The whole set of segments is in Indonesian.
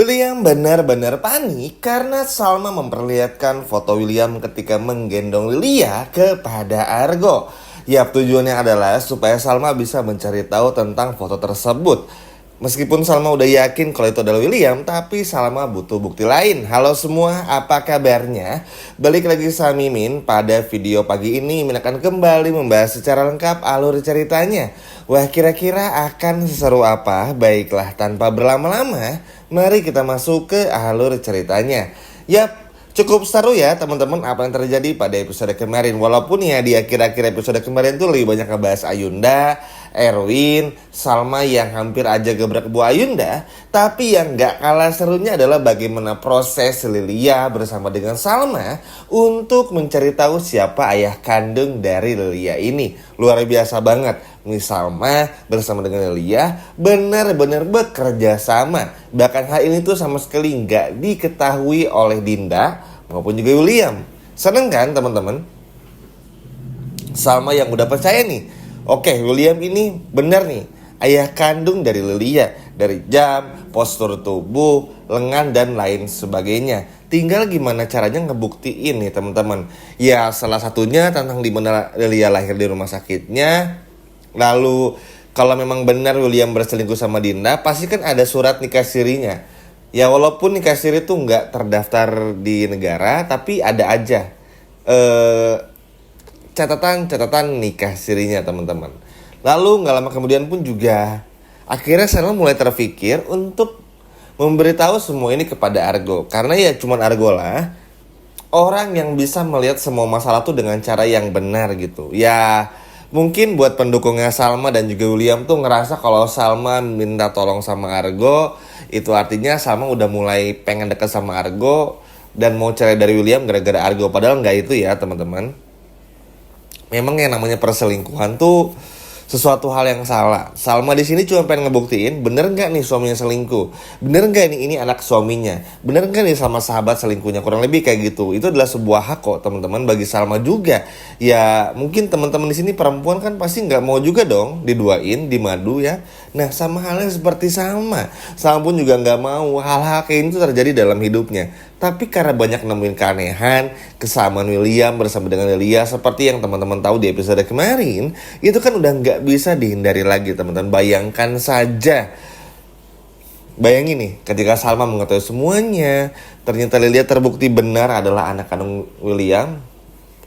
William benar-benar panik karena Salma memperlihatkan foto William ketika menggendong Lilia kepada Argo. Yap, tujuannya adalah supaya Salma bisa mencari tahu tentang foto tersebut. Meskipun Salma udah yakin kalau itu adalah William, tapi Salma butuh bukti lain. Halo semua, apa kabarnya? Balik lagi sama Mimin. Pada video pagi ini, Mimin akan kembali membahas secara lengkap alur ceritanya. Wah, kira-kira akan seseru apa? Baiklah, tanpa berlama-lama, mari kita masuk ke alur ceritanya. Yap, cukup seru ya teman-teman apa yang terjadi pada episode kemarin. Walaupun ya di akhir-akhir episode kemarin tuh lebih banyak ngebahas Ayunda, Erwin, Salma yang hampir aja gebrak Bu Ayunda. Tapi yang gak kalah serunya adalah bagaimana proses Lilia bersama dengan Salma untuk mencari tahu siapa ayah kandung dari Lilia ini. Luar biasa banget. Salma bersama dengan Lilia benar-benar bekerja sama. Bahkan hal ini tuh sama sekali gak diketahui oleh Dinda maupun juga William. Seneng kan teman-teman? Salma yang udah percaya nih, oke, William ini benar nih ayah kandung dari Lilia. Dari jam, postur tubuh, lengan dan lain sebagainya. Tinggal gimana caranya ngebuktiin nih teman-teman. Ya salah satunya tentang dimana Lilia lahir di rumah sakitnya. Lalu kalau memang benar William berselingkuh sama Dinda, pasti kan ada surat nikah sirinya. Ya walaupun nikah siri itu nggak terdaftar di negara, tapi ada aja catatan nikah sirinya teman-teman. Lalu nggak lama kemudian pun juga akhirnya Salma mulai terpikir untuk memberitahu semua ini kepada Argo. Karena ya cuman Argo lah orang yang bisa melihat semua masalah tuh dengan cara yang benar gitu. Ya mungkin buat pendukungnya Salma dan juga William tuh ngerasa kalau Salma minta tolong sama Argo, itu artinya Salma udah mulai pengen deket sama Argo dan mau cerai dari William gara-gara Argo. Padahal nggak itu ya teman-teman. Memang yang namanya perselingkuhan tuh sesuatu hal yang salah. Salma di sini cuma pengen ngebuktiin bener nggak nih suaminya selingkuh, bener nggak nih ini anak suaminya, bener nggak nih sama sahabat selingkuhnya, kurang lebih kayak gitu. Itu adalah sebuah hak kok teman-teman bagi Salma juga. Ya mungkin teman-teman di sini perempuan kan pasti nggak mau juga dong diduain, dimadu ya. Nah sama halnya seperti Salma pun juga nggak mau hal-hal kayak ini tuh terjadi dalam hidupnya. Tapi karena banyak nemuin keanehan, kesamaan William bersama dengan Lilia seperti yang teman-teman tahu di episode kemarin, itu kan udah nggak bisa dihindari lagi teman-teman. Bayangkan saja, bayangin nih ketika Salma mengetahui semuanya, ternyata Lilia terbukti benar adalah anak kandung William.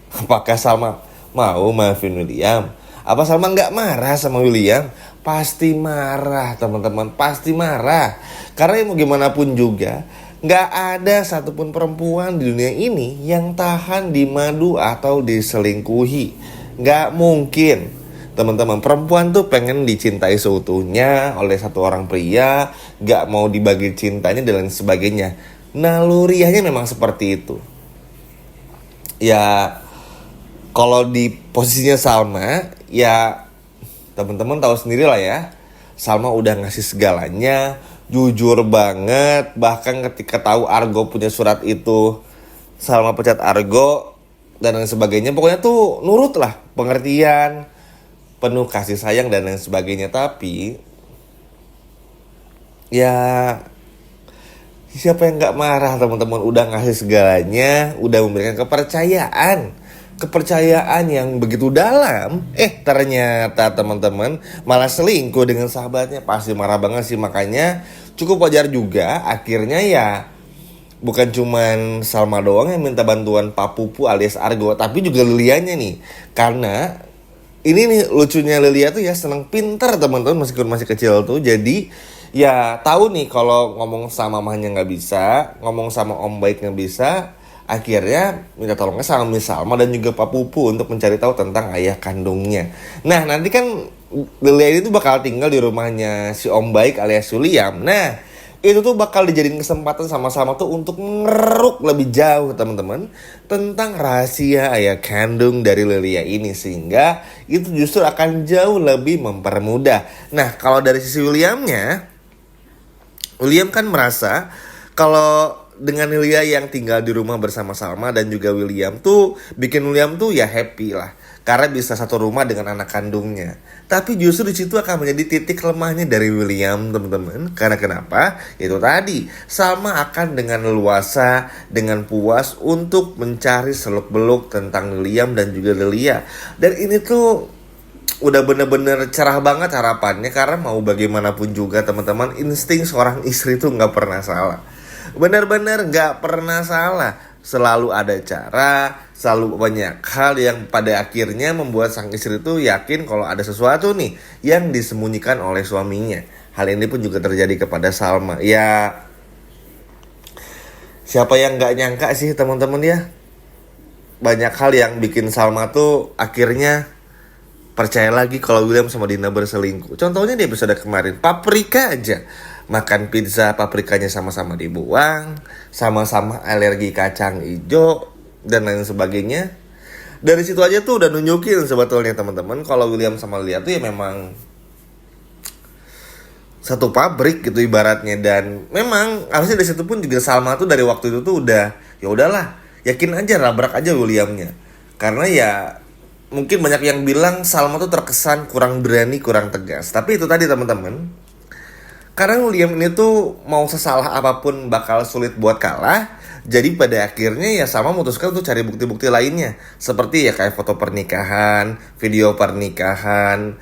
Apakah Salma mau maafin William? Apa Salma nggak marah sama William? Pasti marah teman-teman, pasti marah. Karena mau gimana pun juga, gak ada satupun perempuan di dunia ini yang tahan dimadu atau diselingkuhi. Gak mungkin. Teman-teman, perempuan tuh pengen dicintai seutuhnya oleh satu orang pria, gak mau dibagi cintanya dan lain sebagainya. Naluriahnya memang seperti itu. Ya, kalau di posisinya Salma, ya teman-teman tahu sendiri lah ya. Salma udah ngasih segalanya, jujur banget. Bahkan ketika tahu Argo punya surat itu, Salma pecat Argo dan lain sebagainya. Pokoknya tuh nurut lah, pengertian, penuh kasih sayang dan lain sebagainya. Tapi ya siapa yang gak marah teman-teman. Udah ngasih segalanya, udah memberikan kepercayaan yang begitu dalam. Ternyata teman-teman malah selingkuh dengan sahabatnya. Pasti marah banget sih. Makanya cukup wajar juga akhirnya ya bukan cuman Salma doang yang minta bantuan Pak Pupu alias Argo, tapi juga Lilianya nih. Karena ini nih lucunya Lilia tuh ya seneng pinter teman-teman meskipun masih kecil tuh. Jadi ya tahu nih kalau ngomong sama mamanya nggak bisa, ngomong sama om baik nggak bisa. Akhirnya minta tolongnya sama Miss Salma dan juga Pak Pupu untuk mencari tahu tentang ayah kandungnya. Nah nanti kan Lilia ini tuh bakal tinggal di rumahnya si Om Baik alias William. Nah itu tuh bakal dijadiin kesempatan sama-sama tuh untuk ngeruk lebih jauh teman-teman tentang rahasia ayah kandung dari Lilia ini. Sehingga itu justru akan jauh lebih mempermudah. Nah kalau dari sisi Williamnya, William kan merasa kalau dengan Lilia yang tinggal di rumah bersama Salma dan juga William tuh bikin William tuh ya happy lah. karena bisa satu rumah dengan anak kandungnya. Tapi justru di situ akan menjadi titik lemahnya dari William, teman-teman. Karena kenapa? Itu tadi, Salma akan dengan leluasa, dengan puas untuk mencari seluk-beluk tentang William dan juga Delia. Dan ini tuh udah bener-bener cerah banget harapannya, karena mau bagaimanapun juga teman-teman, insting seorang istri tuh nggak pernah salah. Bener-bener nggak pernah salah. Selalu ada cara, selalu banyak hal yang pada akhirnya membuat sang istri itu yakin kalau ada sesuatu nih yang disembunyikan oleh suaminya. Hal ini pun juga terjadi kepada Salma. Ya, siapa yang nggak nyangka sih teman-teman ya? Banyak hal yang bikin Salma tuh akhirnya percaya lagi kalau William sama Dina berselingkuh. Contohnya di episode kemarin, Paprika aja. Makan pizza, paprikanya sama-sama dibuang, sama-sama alergi kacang hijau, dan lain sebagainya. Dari situ aja tuh udah nunjukin sebetulnya teman-teman kalau William sama Lia tuh ya memang satu pabrik gitu ibaratnya. Dan memang harusnya dari situ pun juga Salma tuh dari waktu itu tuh udah, ya udahlah, yakin aja, labrak aja Williamnya. Karena ya mungkin banyak yang bilang Salma tuh terkesan kurang berani, kurang tegas. Tapi itu tadi teman-teman, karena William ini tuh mau sesalah apapun bakal sulit buat kalah. Jadi pada akhirnya ya Salma memutuskan untuk cari bukti-bukti lainnya. Seperti ya kayak foto pernikahan, video pernikahan.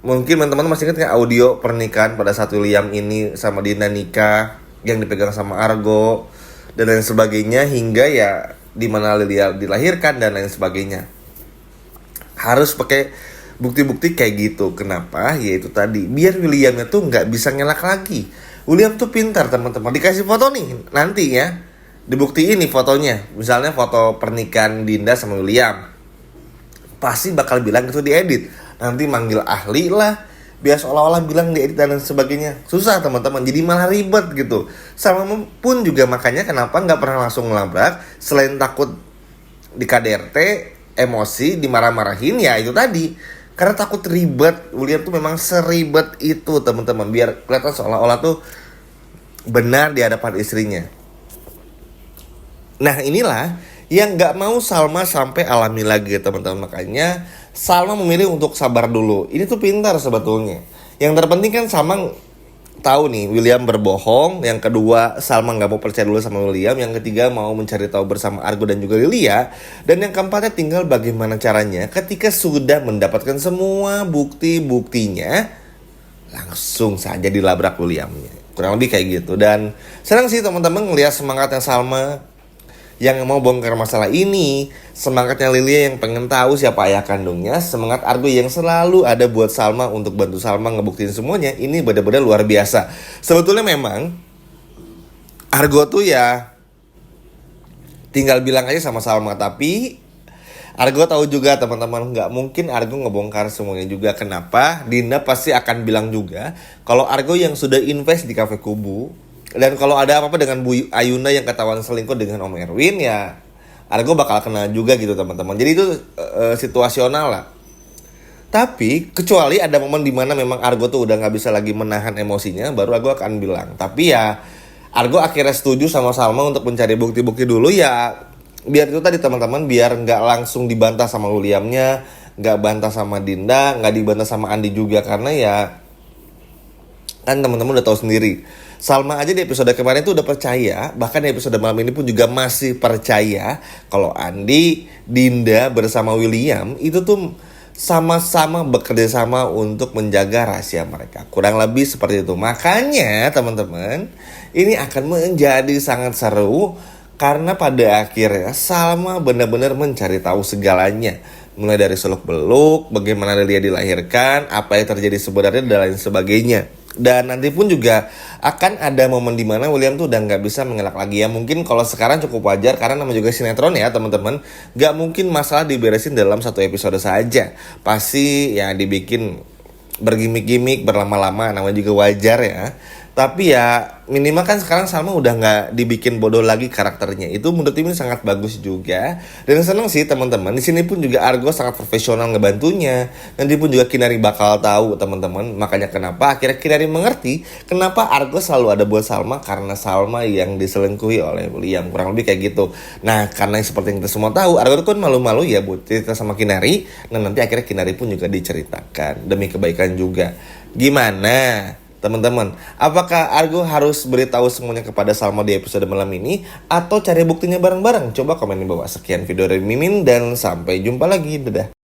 Mungkin teman-teman masih ingat ya audio pernikahan pada saat William ini sama Dina nikah, yang dipegang sama Argo dan lain sebagainya, hingga ya dimana Lilia dilahirkan dan lain sebagainya. Harus pakai bukti-bukti kayak gitu. Kenapa? Ya itu tadi, biar Williamnya tuh nggak bisa ngelak lagi. William tuh pintar teman-teman. Dikasih foto nih nanti ya, dibuktiin nih fotonya. Misalnya foto pernikahan Dinda sama William, pasti bakal bilang itu diedit. Nanti manggil ahli lah, biar seolah-olah bilang diedit dan lain sebagainya. Susah teman-teman, jadi malah ribet gitu. Sama pun juga makanya kenapa nggak pernah langsung ngelabrak. Selain takut di KDRT, emosi, dimarah-marahin, ya itu tadi, karena takut ribet. William tuh memang seribet itu teman-teman, biar kelihatan seolah-olah tuh benar di hadapan istrinya. Nah inilah yang gak mau Salma sampai alami lagi teman-teman. Makanya Salma memilih untuk sabar dulu. Ini tuh pintar sebetulnya. Yang terpenting kan Salma tahu nih William berbohong. Yang kedua, Salma gak mau percaya dulu sama William. Yang ketiga, mau mencari tahu bersama Argo dan juga Lilia. Dan yang keempatnya, tinggal bagaimana caranya ketika sudah mendapatkan semua bukti-buktinya, langsung saja dilabrak Williamnya. Kurang lebih kayak gitu. Dan senang sih teman-teman ngelihat semangatnya Salma yang mau bongkar masalah ini, semangatnya Lilia yang pengen tahu siapa ayah kandungnya, semangat Argo yang selalu ada buat Salma untuk bantu Salma ngebuktiin semuanya. Ini benar-benar luar biasa. Sebetulnya memang Argo tuh ya tinggal bilang aja sama Salma. Tapi Argo tahu juga teman-teman, nggak mungkin Argo ngebongkar semuanya juga. Kenapa? Dinda pasti akan bilang juga kalau Argo yang sudah invest di Cafe Kubu. Dan kalau ada apa-apa dengan Bu Ayunda yang ketahuan selingkuh dengan Om Erwin, ya Argo bakal kena juga gitu teman-teman. Jadi itu situasional lah. Tapi kecuali ada momen dimana memang Argo tuh udah gak bisa lagi menahan emosinya, baru Argo akan bilang. Tapi ya Argo akhirnya setuju sama Salma untuk mencari bukti-bukti dulu, ya biar itu tadi teman-teman, biar gak langsung dibantah sama Williamnya, gak bantah sama Dinda, gak dibantah sama Andi juga. Karena ya kan teman-teman udah tahu sendiri, Salma aja di episode kemarin tuh udah percaya, bahkan di episode malam ini pun juga masih percaya kalau Andi, Dinda bersama William itu tuh sama-sama bekerja sama untuk menjaga rahasia mereka. Kurang lebih seperti itu. Makanya teman-teman, ini akan menjadi sangat seru karena pada akhirnya Salma benar-benar mencari tahu segalanya. Mulai dari seluk-beluk, bagaimana dia dilahirkan, apa yang terjadi sebenarnya dan lain sebagainya. Dan nanti pun juga akan ada momen dimana William tuh udah gak bisa mengelak lagi ya. Mungkin kalau sekarang cukup wajar karena namanya juga sinetron ya teman-teman. Gak mungkin masalah diberesin dalam satu episode saja. Pasti ya dibikin bergimik-gimik berlama-lama, namanya juga wajar ya. Tapi ya minimal kan sekarang Salma udah nggak dibikin bodoh lagi karakternya. Itu menurut ini sangat bagus juga. Dan seneng sih teman-teman. Di sini pun juga Argo sangat profesional ngebantunya. Nanti pun juga Kinari bakal tahu teman-teman. Makanya kenapa akhirnya Kinari mengerti kenapa Argo selalu ada buat Salma, karena Salma yang diselingkuhi oleh Liam, kurang lebih kayak gitu. Nah karena yang seperti yang kita semua tahu, Argo kan malu-malu ya buat cerita sama Kinari. Nah nanti akhirnya Kinari pun juga diceritakan demi kebaikan juga. Gimana? Teman-teman, apakah Argo harus beritahu semuanya kepada Salma di episode malam ini atau cari buktinya bareng-bareng? Coba komen di bawah. Sekian video dari Mimin dan sampai jumpa lagi. Dadah.